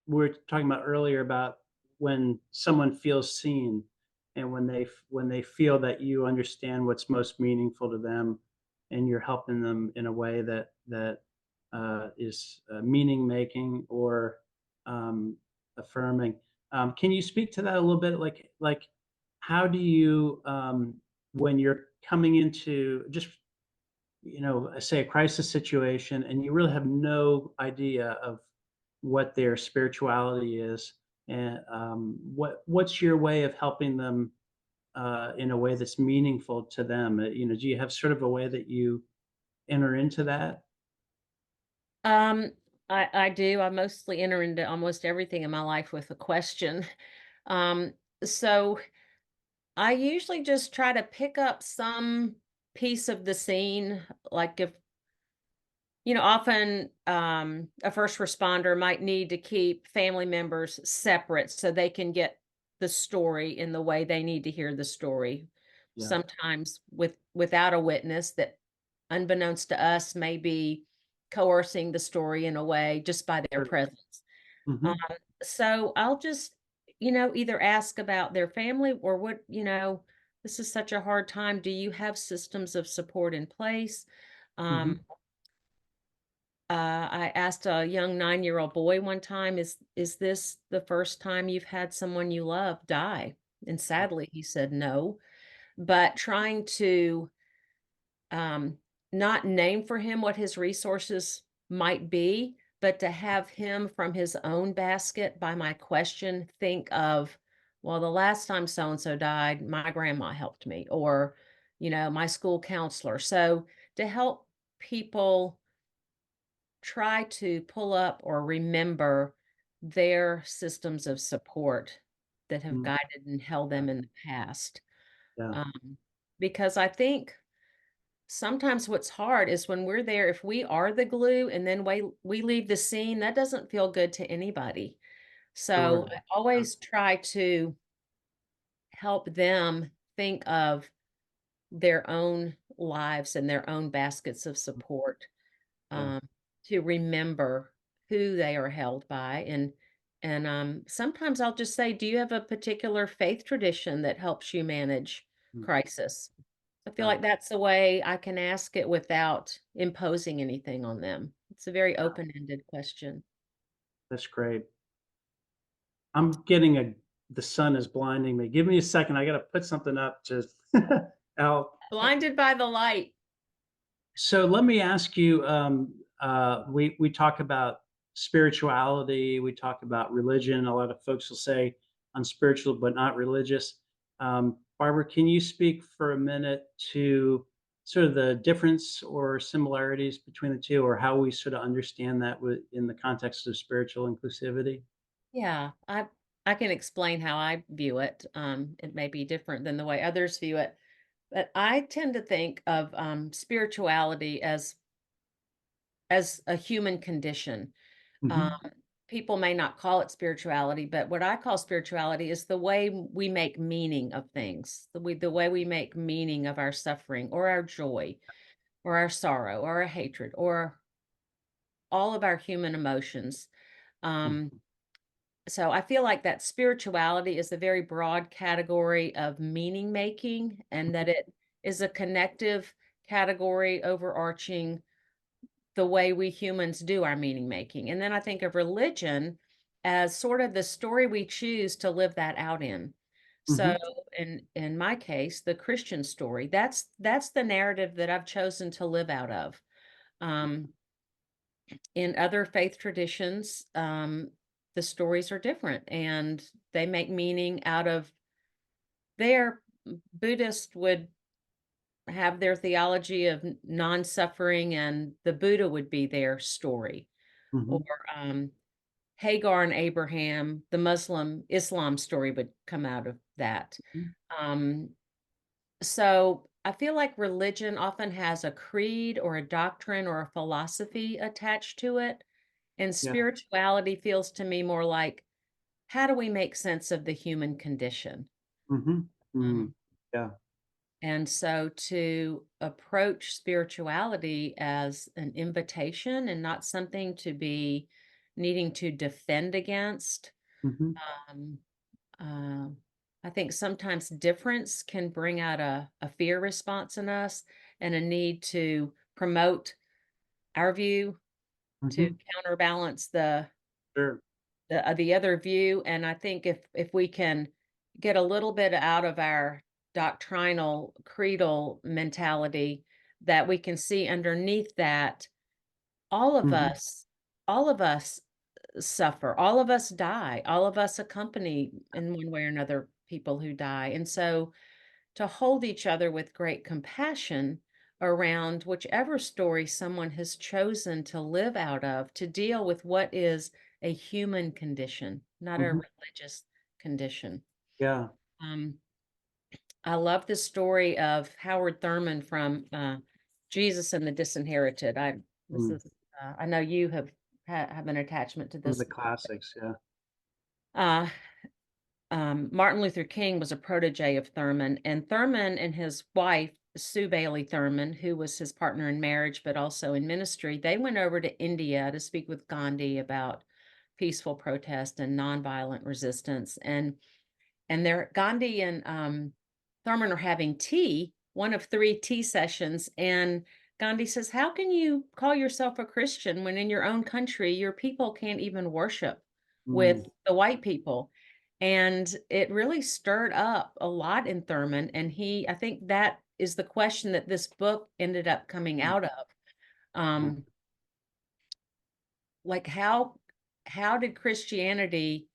we were talking about earlier about when someone feels seen and when they feel that you understand what's most meaningful to them and you're helping them in a way that is meaning making or um, affirming. Can you speak to that a little bit? Like how do you when you're coming into just say a crisis situation and you really have no idea of what their spirituality is and what's your way of helping them in a way that's meaningful to them? Do you have sort of a way that you enter into that? Um, I do. I mostly enter into almost everything in my life with a question. Um, so I usually just try to pick up some piece of the scene, like if often a first responder might need to keep family members separate so they can get the story in the way they need to hear the story. Yeah. Sometimes without a witness that unbeknownst to us may be coercing the story in a way just by their Sure. presence. Um, Hmm. so I'll just, either ask about their family or this is such a hard time. Do you have systems of support in place? Hmm. Um, I asked a young 9-year-old boy one time, "Is this the first time you've had someone you love die?" And sadly, he said no. But trying to um, not name for him what his resources might be, but to have him from his own basket by my question think of, well, the last time so and so died, my grandma helped me, or, my school counselor. So to help people try to pull up or remember their systems of support that have Hmm. guided and held Yeah. them in the past. Yeah. Um, because I think sometimes what's hard is when we're there, if we are the glue and then we leave the scene, that doesn't feel good to anybody. So Sure. I Yeah. always try to help them think of their own lives and their own baskets of support, Yeah. um, to remember who they are held by. And sometimes I'll just say, "Do you have a particular faith tradition that helps you manage Mm. crisis?" I feel Yeah. like that's a way I can ask it without imposing anything on them. It's a very open-ended question. That's great. I'm getting a the sun is blinding me. Give me a second. I got to put something up to Al. Blinded by the light. So let me ask you, we talk about spirituality, we talk about religion. A lot of folks will say I'm spiritual but not religious. Barbara, can you speak for a minute to sort of the difference or similarities between the two, or how we sort of understand that in the context of spiritual inclusivity? Yeah, I can explain how I view it. It may be different than the way others view it, but I tend to think of spirituality as a human condition. Um, Hmm. People may not call it spirituality, but what I call spirituality is the way we make meaning of things, the way we make meaning of our suffering or our joy or our sorrow or our hatred or all of our human emotions. Um, so I feel like that spirituality is a very broad category of meaning making, and that it is a connective category overarching the way we humans do our meaning making. And then I think of religion as sort of the story we choose to live that out in. So Hmm. in my case, the Christian story, that's the narrative that I've chosen to live out of. Um, in other faith traditions, the stories are different and they make meaning out of their Buddhist would have their theology of non-suffering, and the Buddha would be their story. Or, Hmm. um, Hagar and Abraham, the Islam story would come out of that. Hmm. Um, so I feel like religion often has a creed or a doctrine or a philosophy attached to it, and Yeah. spirituality feels to me more like, how do we make sense of the human condition? Mhm. Mm. Um, Yeah. and so to approach spirituality as an invitation and not something to be needing to defend against. Hmm. Um, uh, I think sometimes difference can bring out a fear response in us and a need to promote our view to Hmm. counterbalance Sure. the other view. And I think if we can get a little bit out of our doctrinal creedal mentality, that we can see underneath that all of Hmm. us all of us suffer, all of us die, all of us accompany in one way or another people who die. And so to hold each other with great compassion around whichever story someone has chosen to live out of, to deal with what is a human condition, not a Hmm. religious condition. Yeah. Um, I love the story of Howard Thurman from Jesus and the Disinherited. This Mm. is I know you have an attachment to One of this the book. classics. Yeah. Uh, Martin Luther King was a protege of Thurman, and Thurman and his wife, Sue Bailey Thurman, who was his partner in marriage but also in ministry, they went over to India to speak with Gandhi about peaceful protest and nonviolent resistance. And there, Gandhi and Thurman are having tea, one of three tea sessions, and Gandhi says, "How can you call yourself a Christian when in your own country your people can't even worship Mm. with the white people?" And it really stirred up a lot in Thurman. And I think that is the question that this book ended up coming Mm. out of. Yeah. Um, like how did Christianity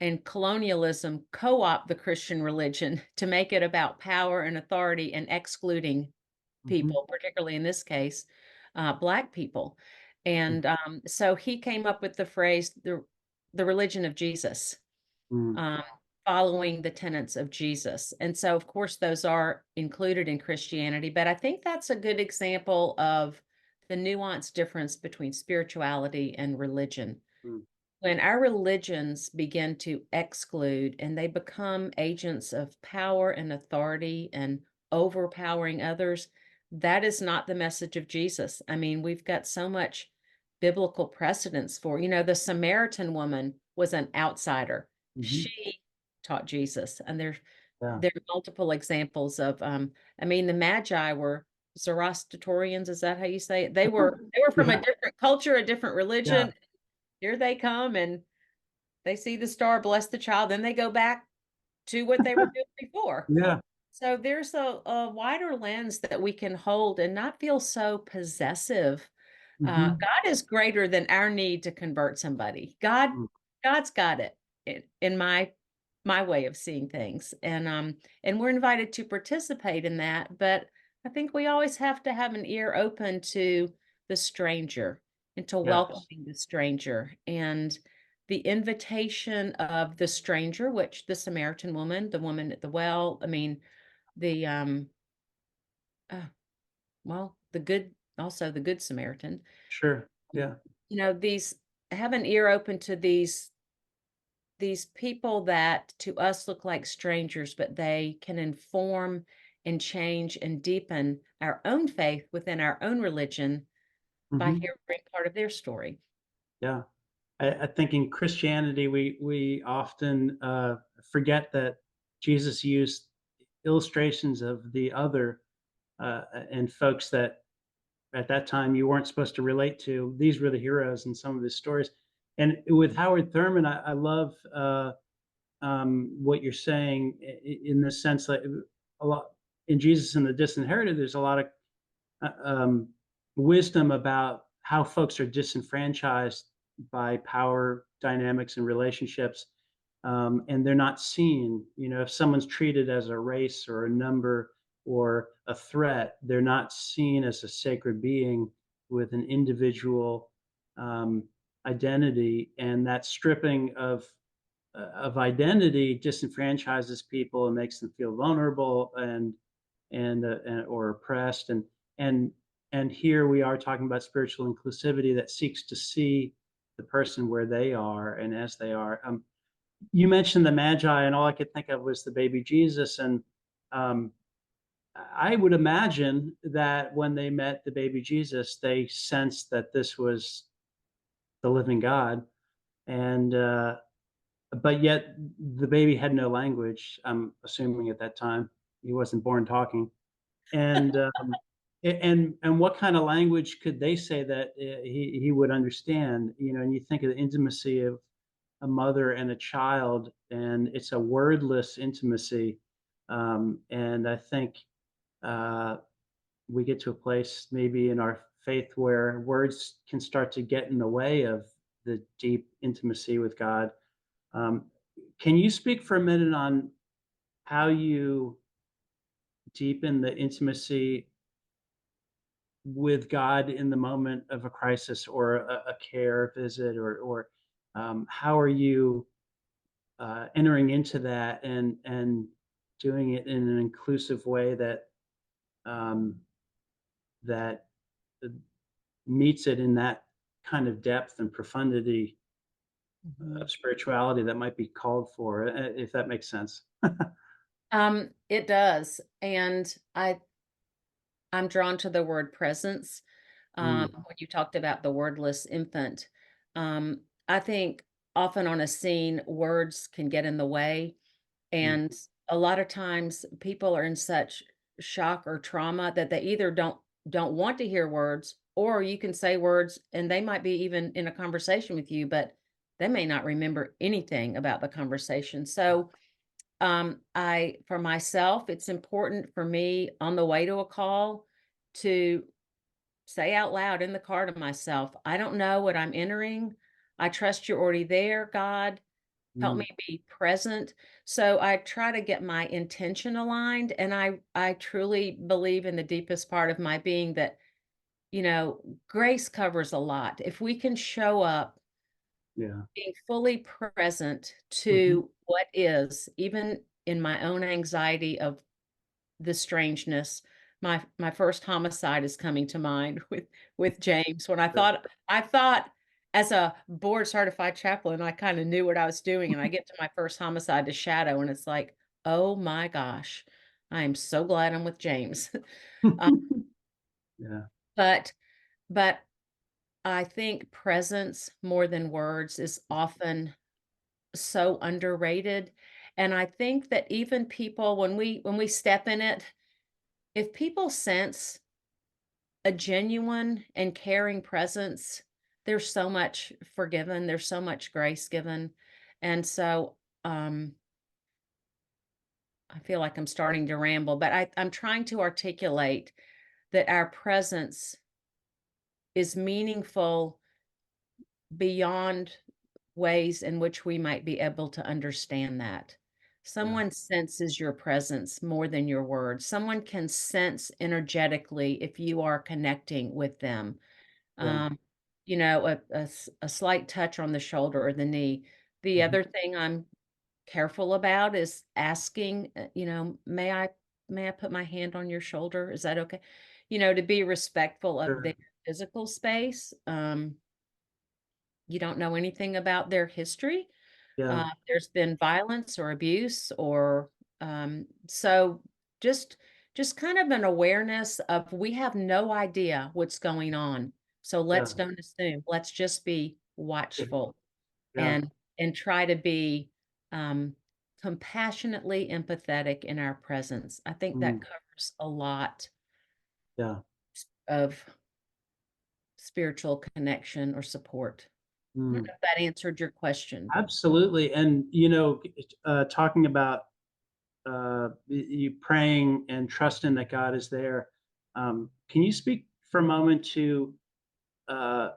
and colonialism co-opt the Christian religion to make it about power and authority and excluding Hmm. people, particularly in this case, Black people. Mm. And so he came up with the phrase, the religion of Jesus, Mm. um, following the tenets of Jesus. And so, of course, those are included in Christianity. But I think that's a good example of the nuanced difference between spirituality and religion. Mm. When our religions begin to exclude and they become agents of power and authority and overpowering others, that is not the message of Jesus. I mean, we've got so much biblical precedence for, the Samaritan woman was an outsider. Hmm. She taught Jesus. And Yeah. there are multiple examples of, I mean, the Magi were Zoroastrians, is that how you say it? They were from a Yeah. different culture, a different Yeah. religion. Here they come and they see the star, bless the child, then they go back to what they were doing before. Yeah. So there's a wider lens that we can hold and not feel so possessive. Hmm. God is greater than our need to convert somebody. God's got it in my way of seeing things. And we're invited to participate in that, but I think we always have to have an ear open to the stranger and to Yes. welcoming the stranger. And the invitation of the stranger, which the Samaritan woman, the woman at the well, I mean, the uh, well, the good Samaritan, Sure. Yeah. these have an ear open to these people that to us look like strangers, but they can inform and change and deepen our own faith within our own religion by Hmm. hearing part of their story. Yeah. I think in Christianity, we often forget that Jesus used illustrations of the other and folks that at that time you weren't supposed to relate to. These were the heroes in some of his stories. And with Howard Thurman, I love what you're saying in the sense that a lot in Jesus and the Disinherited, there's a lot of wisdom about how folks are disenfranchised by power dynamics and relationships, and they're not seen. If someone's treated as a race or a number or a threat, they're not seen as a sacred being with an individual um, identity, and that stripping of identity disenfranchises people and makes them feel vulnerable and or oppressed and and here we are talking about spiritual inclusivity that seeks to see the person where they are and as they are. You mentioned the Magi, and all I could think of was the baby Jesus, and um, I would imagine that when they met the baby Jesus, they sensed that this was the living God, and but yet the baby had no language. I'm assuming at that time he wasn't born talking, and and what kind of language could they say that he would understand? You know, and you think of the intimacy of a mother and a child, and it's a wordless intimacy. And I think uh, we get to a place maybe in our faith where words can start to get in the way of the deep intimacy with God. Um, can you speak for a minute on how you deepen the intimacy with God in the moment of a crisis or a care visit, or how are you entering into that and doing it in an inclusive way that um, that uh, meets it in that kind of depth and profundity Mhm. of spirituality that might be called for, if that makes sense. It does, and I'm drawn to the word presence. Mm, When you talked about the wordless infant, I think often on a scene, words can get in the way. mm, And a lot of times people are in such shock or trauma that they either don't want to hear words, or you can say words and they might be even in a conversation with you, but they may not remember anything about the conversation. So I for myself, it's important for me on the way to a call to say out loud in the car to myself, I don't know what I'm entering. I trust you're already there, God. Help mm, me be present. So I try to get my intention aligned, and I truly believe in the deepest part of my being that, grace covers a lot. If we can show up yeah. being fully present Hmm. to what is, even in my own anxiety of the strangeness. My first homicide is coming to mind with James when I thought as a board certified chaplain, I kinda knew what I was doing, and I get to my first homicide to shadow, and it's like, "Oh my gosh, I am so glad I'm with James." Uh, Yeah, but but I think presence more than words is often so underrated, and I think that even people when we step in it, if people sense a genuine and caring presence, there's so much forgiven, there's so much grace given. And so I feel like I'm starting to ramble, but I'm trying to articulate that our presence is meaningful beyond ways in which we might be able to understand that. yeah, Someone senses your presence more than your words. Someone can sense energetically if you are connecting with them. yeah. Um, a slight touch on the shoulder or the knee. The Mhm. other thing I'm careful about is asking, "May I put my hand on your shoulder? Is that okay?" To be respectful of their Sure. physical space. You don't know anything about their history. Yeah, There's been violence or abuse so just just kind of an awareness of we have no idea what's going on. So yeah, let's don't assume. Let's just be yeah, watchful yeah. and try to be um, compassionately empathetic in our presence. I think that Mm, covers a lot yeah. of spiritual connection or support. I don't Mm. know if that answered your question. Absolutely, and, talking about, you praying and trusting that God is there, can you speak for a moment to, uh,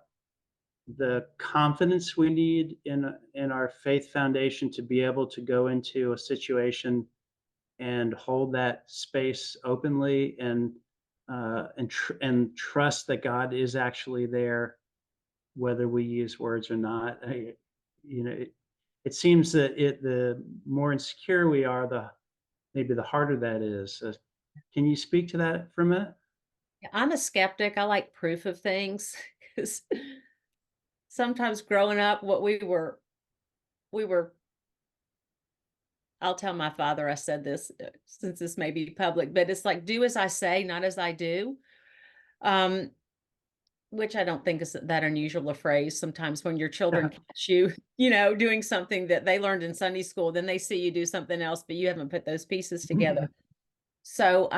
the confidence we need in our faith foundation to be able to go into a situation and hold that space openly and trust that God is actually there, whether we use words or not. It seems that the more insecure we are, the maybe the harder that is. Can you speak to that for a minute? Yeah, I'm a skeptic. I like proof of things because sometimes growing up, what we were. I'll tell my father I said this since this may be public, but it's like do as I say, not as I do. Um, which I don't think is that unusual a phrase. Sometimes when your Yeah. children catch you, doing something that they learned in Sunday school, then they see you do something else, but you haven't put those pieces together. So,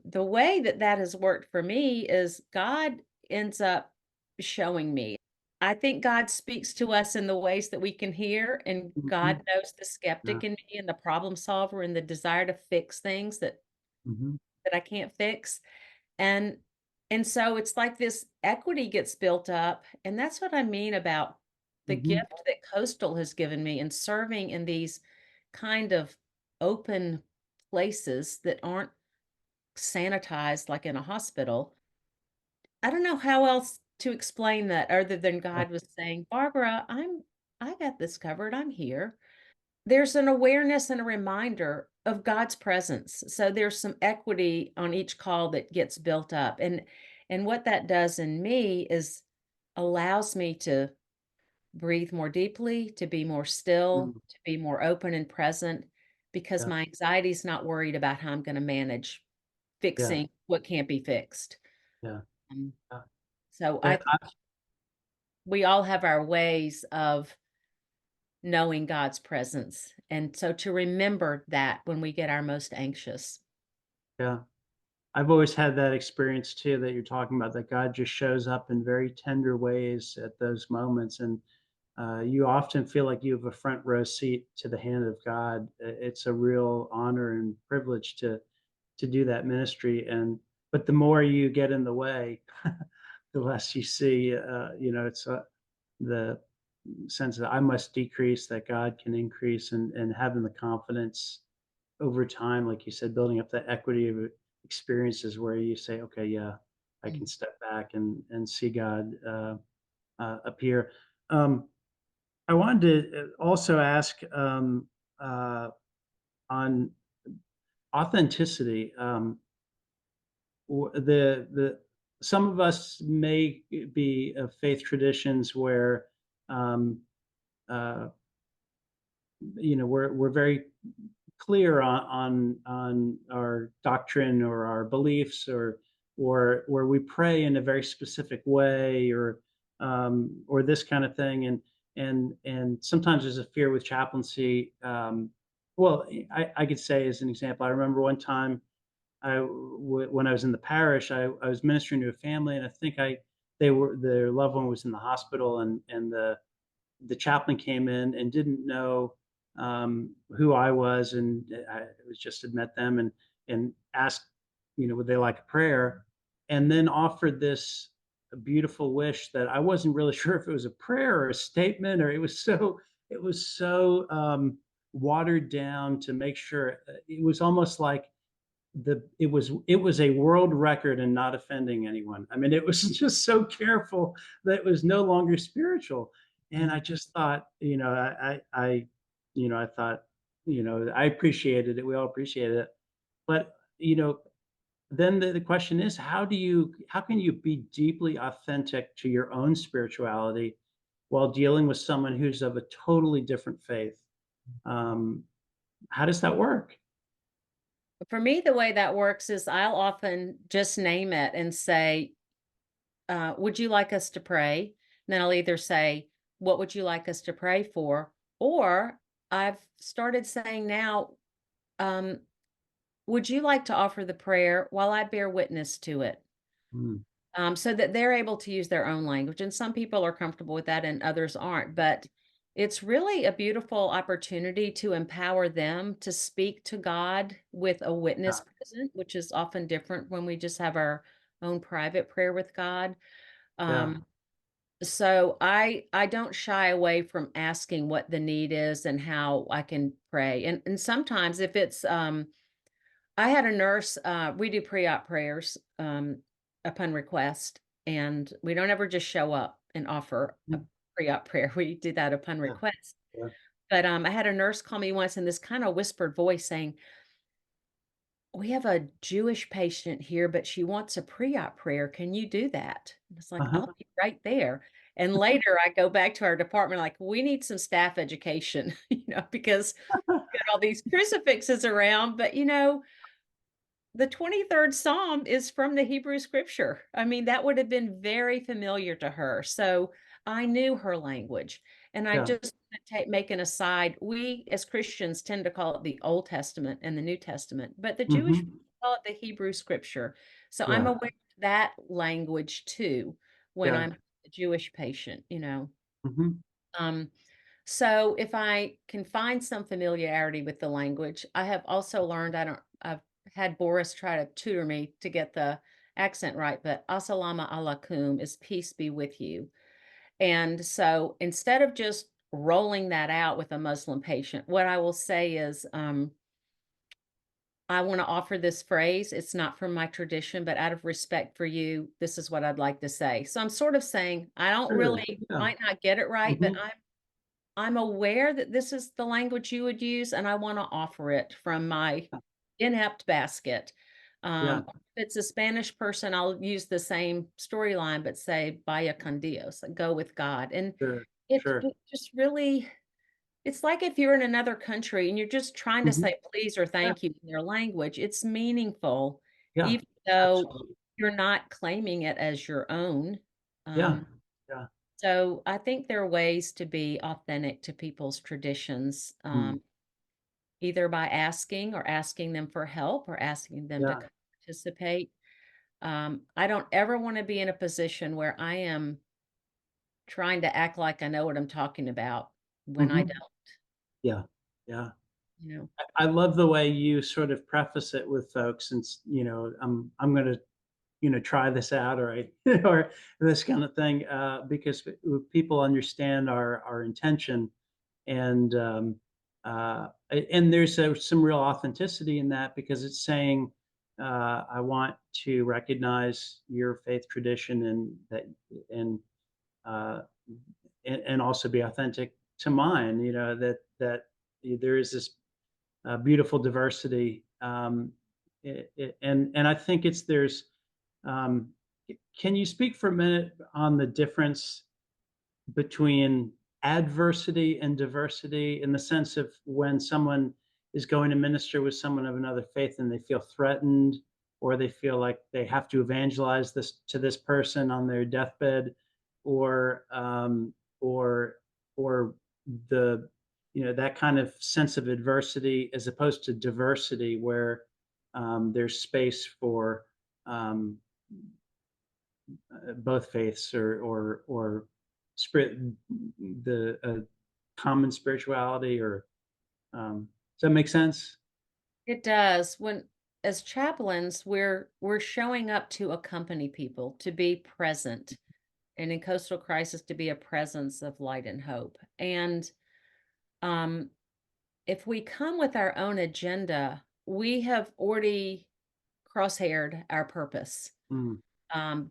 the way that that has worked for me is God ends up showing me. I think God speaks to us in the ways that we can hear, and God Mhm. knows the Yeah. skeptic in me and the problem solver and the desire to fix things Mhm. that I can't fix. And so it's like this equity gets built up, and that's what I mean about the Mhm. gift that Coastal has given me in serving in these kind of open places that aren't sanitized like in a hospital. I don't know how else to explain that other than Yeah. God was saying, "Barbara, I got this covered. I'm here." There's an awareness and a reminder of God's presence. So there's some equity on each call that gets built up. And what that does in me is allows me to breathe more deeply, to be more still, Mm. to be more open and present because Yeah. my anxiety is not worried about how I'm going to manage Yeah. fixing what can't be fixed. Yeah. Um, Yeah. so I Yeah. think we all have our ways of knowing God's presence. And so to remember that when we get our most anxious. Yeah. I've always had that experience too that you're talking about, that God just shows up in very tender ways at those moments, and you often feel like you have a front row seat to the hand of God. It's a real honor and privilege to do that ministry, and but the more you get in the way, the less you see. It's the sense that I must decrease, that God can increase, and having the confidence over time, like you said, building up that equity of experiences where you say, okay, yeah, I Mm. can step back and see God appear. Um, I wanted to also ask uh, on authenticity. The some of us may be of faith traditions where um, uh, we're very clear on our doctrine or our beliefs, or where we pray in a very specific way, or this kind of thing, and sometimes there's a fear with chaplaincy. Well, I could say as an example, I remember one time when I was in the parish, I was ministering to a family, and I think I they were their loved one was in the hospital, and the chaplain came in and didn't know who I was, and I was just had met them, and asked, would they like a prayer, and then offered this beautiful wish that I wasn't really sure if it was a prayer or a statement, or it was so watered down to make sure. It was almost like it was a world record in not offending anyone. I mean, it was just so careful that it was no longer spiritual. And I just thought, I thought, I appreciated it. We all appreciated it. But, then the question is, how can you be deeply authentic to your own spirituality while dealing with someone who's of a totally different faith? Um, how does that work? For me, the way that works is I'll often just name it and say, would you like us to pray? And then I'll either say, what would you like us to pray for? Or I've started saying now, um, would you like to offer the prayer while I bear witness to it? Mm, So that they're able to use their own language. And some people are comfortable with that and others aren't. But it's really a beautiful opportunity to empower them to speak to God with a yeah, witness present, which is often different when we just have our own private prayer with God. yeah. Um, so I don't shy away from asking what the need is and how I can pray. And sometimes if it's I had a nurse, we do pre-op prayers, upon request, and we don't ever just show up and offer a Mm, pre-op prayer. We do that upon yeah, request. yeah. But, I had a nurse call me once in this kinda whispered voice saying, "We have a Jewish patient here, but she wants a pre-op prayer. Can you do that?" And it's like, Uh-huh. "I'll be right there." And later, I go back to our department like, "We need some staff education," because we got all these crucifixes around, but, The 23rd Psalm is from the Hebrew scripture. I mean, that would have been very familiar to her. So I knew her language. And I Yeah. just make an aside. We as Christians tend to call it the Old Testament and the New Testament, but the Jewish people Mhm. call it the Hebrew scripture. So I'm Yeah. aware of that language too when Yeah. I'm a Jewish patient, you know. Mhm. Um, so if I can find some familiarity with the language, I have also learned I've had Boris try to tutor me to get the accent right, but Assalamu alaikum is peace be with you. And so instead of just rolling that out with a Muslim patient, what I will say is, I want to offer this phrase. It's not from my tradition, but out of respect for you, this is what I'd like to say. So I'm sort of saying, I don't Sure. really Yeah. might not get it right, but Mhm. I'm aware that this is the language you would use, and I wanna offer it from my inept basket. Yeah. If it's a Spanish person, I'll use the same storyline, but say, "Vaya con Dios," like, go with God, and Sure. it Sure. it just really it's like if you're in another country and you're just trying to Mhm. say please or Yeah. thank you in their language, it's meaningful, Yeah. even though Absolutely. you're not claiming it as your own. Yeah. Um Yeah. so I think there are ways to be authentic to people's traditions, Mm. either by asking them for help or asking them to Yeah. participate. I don't ever want to be in a position where I am trying to act like I know what I'm talking about when I Mhm. don't, Yeah. Yeah. you know. I love the way you sort of preface it with folks and, I'm gonna, try this out, or or this kind of thing, because people understand our intention, and and there's some real authenticity in that, because it's saying, I want to recognize your faith tradition, and that, and uh, and also be authentic to mine. That there is this beautiful diversity, and I think it's there's. Um, can you speak for a minute on the difference between adversity and diversity, in the sense of when someone is going to minister with someone of another faith and they feel threatened, or they feel like they have to evangelize this to this person on their deathbed, or or or the that kind of sense of adversity, as opposed to diversity, where there's space for um, both faiths, or spirit, the common spirituality, or does that make sense? It does. When as chaplains, we're showing up to accompany people, to be present, and in coastal crisis to be a presence of light and hope. And um if we come with our own agenda, we have already crosshaired our purpose, Mm,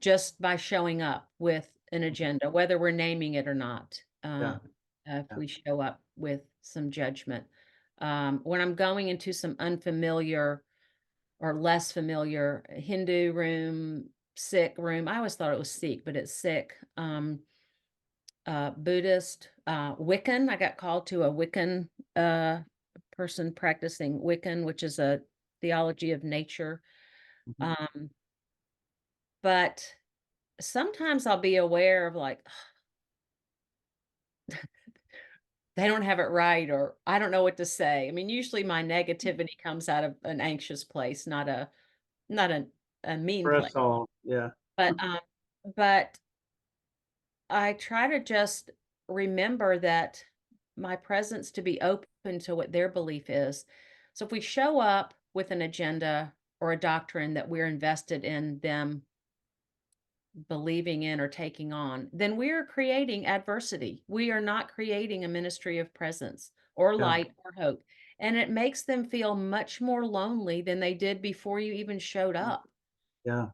just by showing up with an agenda, whether we're naming it or not. yeah, If yeah. we show up with some judgment, when I'm going into some unfamiliar or less familiar Hindu room, Sikh room, I always thought it was Sikh, but it's Sikh. Buddhist, Wiccan. I got called to a Wiccan person practicing Wiccan, which is a theology of nature. Mhm. Um, but sometimes I'll be aware of like, they don't have it right, or I don't know what to say. I mean, usually my negativity comes out of an anxious place, not a mean For place. us all, yeah. But but I try to just remember that my presence to be open to what their belief is. So if we show up with an agenda or a doctrine that we're invested in them believing in or taking on, then we are creating adversity. We are not creating a ministry of presence or Yeah, light or hope. And it makes them feel much more lonely than they did before you even showed mm, up. yeah,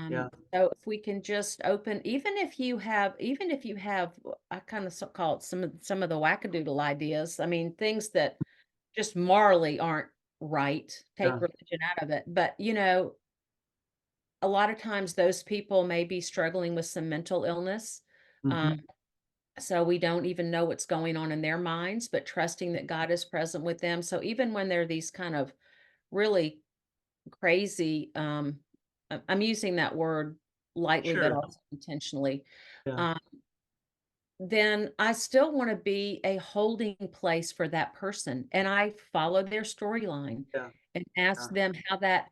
yeah, So if we can just open, even if you have, I kind of call it some of the wackadoodle ideas. I mean, things that just morally aren't right. Take yeah. religion out of it, but a lot of times those people may be struggling with some mental illness. Um, Mhm. so we don't even know what's going on in their minds, but trusting that God is present with them. So even when there are these kind of really crazy, I'm using that word lightly, but Sure. also intentionally, Yeah. um, then I still wanna be a holding place for that person, and I follow their storyline Yeah. and ask Yeah. them how that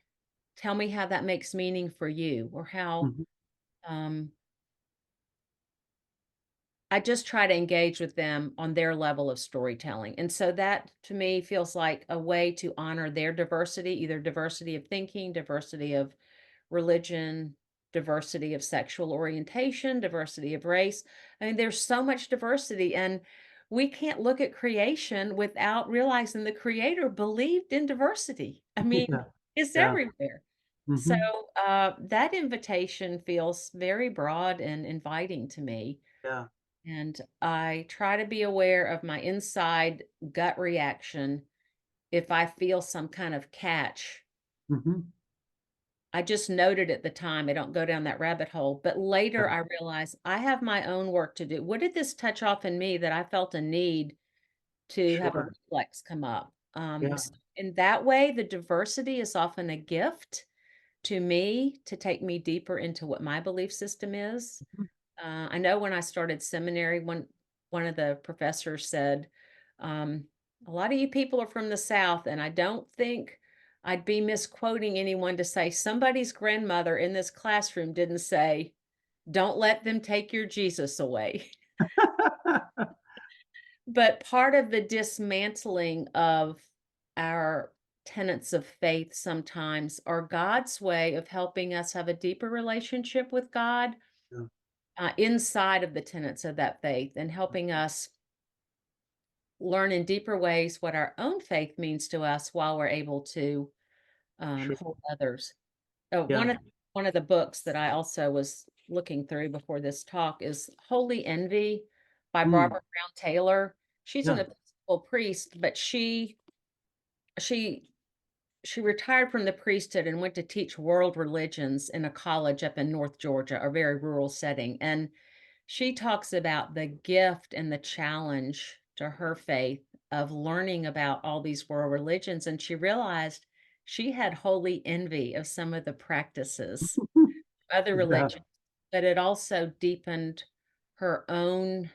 tell me how that makes meaning for you, or how, Mhm. um I just try to engage with them on their level of storytelling, and so that, to me, feels like a way to honor their diversity, either diversity of thinking, diversity of religion, diversity of sexual orientation, diversity of race. I mean, there's so much diversity, and we can't look at creation without realizing the creator believed in diversity. I mean, Yeah. it's Yeah. everywhere. So, Mhm. that invitation feels very broad and inviting to me, Yeah. and I try to be aware of my inside gut reaction if I feel some kind of catch. Mhm. I just noted at the time, I don't go down that rabbit hole, but later Yeah. I realized I have my own work to do. What did this touch off in me that I felt a need to have a Sure. reflex come up? Yeah. In that way, the diversity is often a gift to me to take me deeper into what my belief system is. Mhm. I know when I started seminary, one of the professors said, um, "A lot of you people are from the South, and I don't think I'd be misquoting anyone to say somebody's grandmother in this classroom didn't say, 'Don't let them take your Jesus away.'" But part of the dismantling of our tenets of faith sometimes are God's way of helping us have a deeper relationship with God Yeah. inside of the tenets of that faith, and helping us learn in deeper ways what our own faith means to us while we're able to Sure. hold others. Oh, Yeah. one of the books that I also was looking through before this talk is Holy Envy by Mm. Barbara Brown Taylor. She's an Yeah. Episcopal priest, but she she retired from the priesthood and went to teach world religions in a college up in North Georgia, a very rural setting. And she talks about the gift and the challenge to her faith of learning about all these world religions. And she realized she had holy envy of some of the practices of other Yeah. religions, but it also deepened her own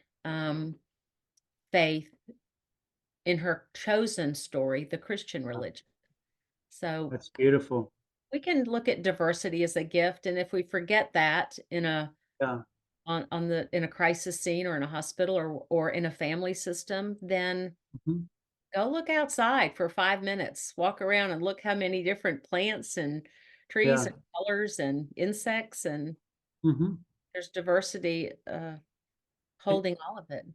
faith in her chosen story, the Christian Yeah. religion. So That's beautiful. we can look at diversity as a gift, and if we forget that in a Yeah. on the in a crisis scene or in a hospital or in a family system, then Mhm. go look outside for 5 minutes. Walk around and look how many different plants and trees Yeah. and colors and insects, and Mhm. there's diversity, And holding all of it.